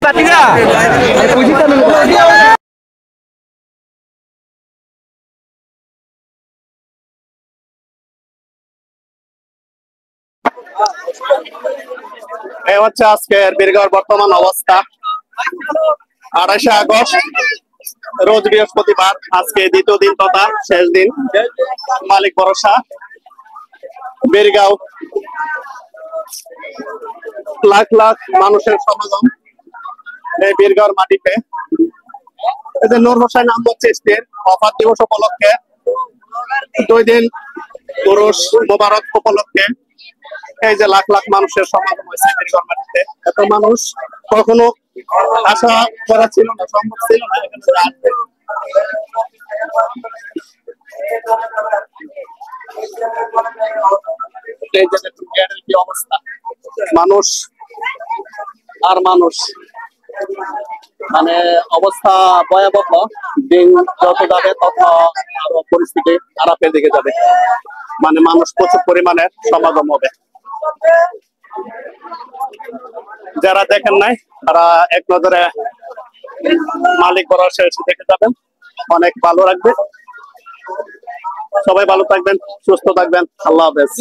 এই হচ্ছে আজকের বীরগড় বর্তমান অবস্থা। 28শে আগস্ট রোজ বৃহস্পতিবার, আজকে দ্বিতীয় দিন তথা শেষ দিন। মালিক ভরসা বীরগাঁও, লাখ লাখ মানুষের সমাগম এই বীরগড় মাটিতে। এদের নূর হোসেন আহমদ চিশতির ওফাত দিবস উপলক্ষে 2 দিন উরুস মোবারক উপলক্ষে এই যে লাখ লাখ মানুষের সমাগম হয়েছে বীরগড় মাটিতে। এত মানুষ কখনো আশা করা ছিল না, সম্ভব ছিল না এখানে আসবে। এই যে গেটের কি অবস্থা, মানুষ আর মানুষ, মানে অবস্থা ভয়াবহ। দিন যত যাবে তত পরিস্থিতি খারাপের দিকে যাবে, মানে মানুষ প্রচুর পরিমাণে সমাগম হবে। যারা দেখেন নাই তারা এক নজরে মালিক ভরসা এসে দেখে যাবেন, অনেক ভালো লাগবে। সবাই ভালো থাকবেন, সুস্থ থাকবেন, আল্লাহ হাফেজ।